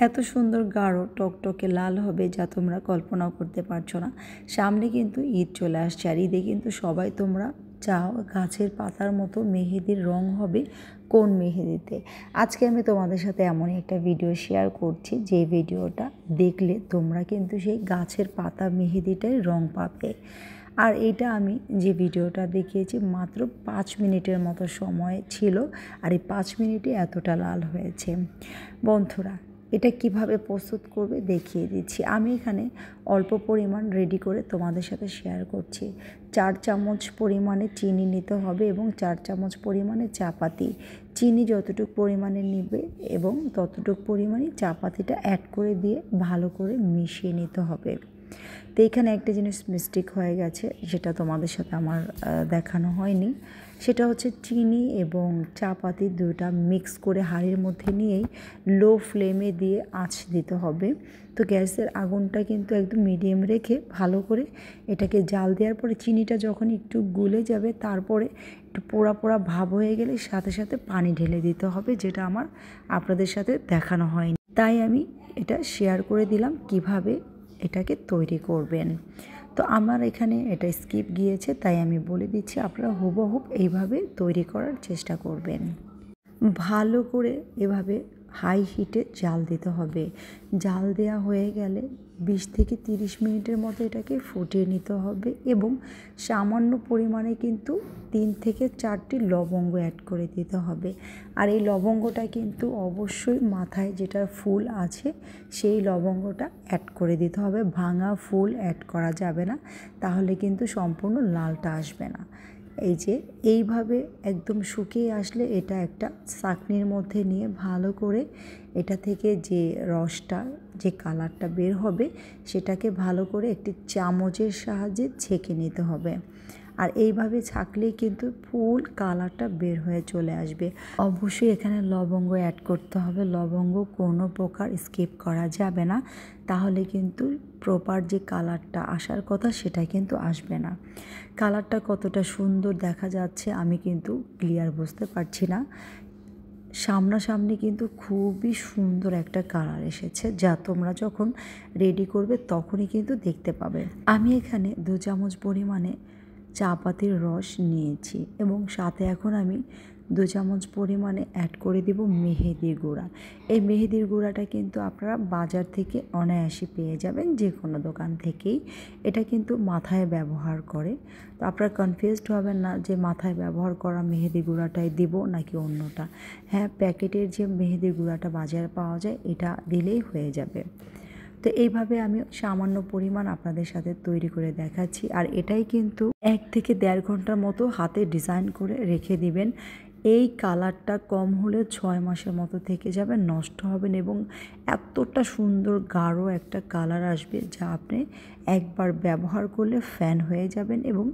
এত সুন্দর গাঢ় টকটকে লাল হবে যা তোমরা কল্পনাও করতে পারছো না। সামনে কিন্তু ঈদ চলে আসছে, আর ঈদে কিন্তু সবাই তোমরা চাও গাছের পাতার মতো মেহেদির রং হবে কোন মেহেদিতে। আজকে আমি তোমাদের সাথে এমনই একটা ভিডিও শেয়ার করছি যে ভিডিওটা দেখলে তোমরা কিন্তু সেই গাছের পাতা মেহেদিটাই রং পাবে। আর এইটা আমি যে ভিডিওটা দেখিয়েছি মাত্র 5 মিনিটের মতো সময় ছিল, আর এই 5 মিনিটে এতটা লাল হয়েছে। বন্ধুরা, এটা কিভাবে প্রস্তুত করবে দেখিয়ে দিচ্ছি। আমি এখানে অল্প পরিমাণ রেডি করে তোমাদের সাথে শেয়ার করছি। 4 চামচ পরিমাণে চিনি নিতে হবে এবং 4 চামচ পরিমাণে চাপাতি। চিনি যতটুকু পরিমাণে নিবে এবং ততটুকু পরিমাণে চাপাতিটা অ্যাড করে দিয়ে ভালো করে মিশিয়ে নিতে হবে। তো এখানে একটা জিনিস মিস্টেক হয়ে গেছে, যেটা তোমাদের সাথে আমার দেখানো হয়নি। সেটা হচ্ছে চিনি এবং চাপাতি দুটা মিক্স করে হাঁড়ির মধ্যে নিয়েই লো ফ্লেমে দিয়ে আঁচ দিতে হবে। তো গ্যাসের আগুনটা কিন্তু একদম মিডিয়াম রেখে ভালো করে এটাকে জাল দেওয়ার পরে চিনিটা যখন একটু গুলে যাবে, তারপরে একটু পোড়া পোড়া ভাব হয়ে গেলে সাথে সাথে পানি ঢেলে দিতে হবে, যেটা আমার আপনাদের সাথে দেখানো হয়নি। তাই আমি এটা শেয়ার করে দিলাম কিভাবে এটাকে তৈরি করবেন। তো আমার এখানে এটা স্কিপ গিয়েছে, তাই আমি বলে দিচ্ছি, আপনারা হুবহুব এইভাবে তৈরি করার চেষ্টা করবেন। ভালো করে এভাবে হাই হিটে জাল দিতে হবে। জাল দেওয়া হয়ে গেলে 20 থেকে 30 মিনিটের মতো এটাকে ফুটিয়ে নিতে হবে এবং সামান্য পরিমাণে কিন্তু 3 থেকে 4টি লবঙ্গ অ্যাড করে দিতে হবে। আর এই লবঙ্গটা কিন্তু অবশ্যই মাথায় যেটা ফুল আছে সেই লবঙ্গটা অ্যাড করে দিতে হবে। ভাঙা ফুল অ্যাড করা যাবে না, তাহলে কিন্তু সম্পূর্ণ লালটা আসবে না। এই যে এইভাবে একদম শুকিয়ে আসলে এটা একটা ছাঁকনির মধ্যে নিয়ে ভালো করে এটা থেকে যে রসটা, যে কালারটা বের হবে সেটাকে ভালো করে একটি চামচের সাহায্যে ছেঁকে নিতে হবে। আর এইভাবে ছাঁকলেই কিন্তু ফুল কালারটা বের হয়ে চলে আসবে। অবশ্যই এখানে লবঙ্গ অ্যাড করতে হবে। লবঙ্গ কোনো প্রকার স্কিপ করা যাবে না, তাহলে কিন্তু প্রপার যে কালারটা আসার কথা সেটা কিন্তু আসবে না। কালারটা কতটা সুন্দর দেখা যাচ্ছে আমি কিন্তু ক্লিয়ার বুঝতে পারছি না। সামনাসামনি কিন্তু খুবই সুন্দর একটা কালার এসেছে, যা তোমরা যখন রেডি করবে তখনই কিন্তু দেখতে পাবে। আমি এখানে 2 চামচ পরিমাণে চা পাতির রস নিয়েছি এবং সাথে এখন আমি 2 চামচ পরিমাণে অ্যাড করে দিব মেহেদির গুঁড়া। এই মেহেদির গুঁড়াটা কিন্তু আপনারা বাজার থেকে অনায়াসে পেয়ে যাবেন, যে কোনো দোকান থেকেই। এটা কিন্তু মাথায় ব্যবহার করে। তো আপনারা কনফিউজড হবেন না যে মাথায় ব্যবহার করা মেহেদি গুঁড়াটাই দিব নাকি অন্যটা। হ্যাঁ, প্যাকেটের যে মেহেদির গুঁড়াটা বাজারে পাওয়া যায় এটা দিলেই হয়ে যাবে। তো এইভাবে আমি সামান্য পরিমাণ আপনাদের সাথে তৈরি করে দেখাচ্ছি। আর এটাই কিন্তু 1 থেকে 1.5 ঘন্টার মতো হাতে ডিজাইন করে রেখে দিবেন। এই কালারটা কম হলেও 6 মাসের মতো থেকে যাবে, নষ্ট হবে না এবং এতটা সুন্দর গাঢ় একটা কালার আসবে যা আপনি একবার ব্যবহার করলে ফ্যান হয়ে যাবেন এবং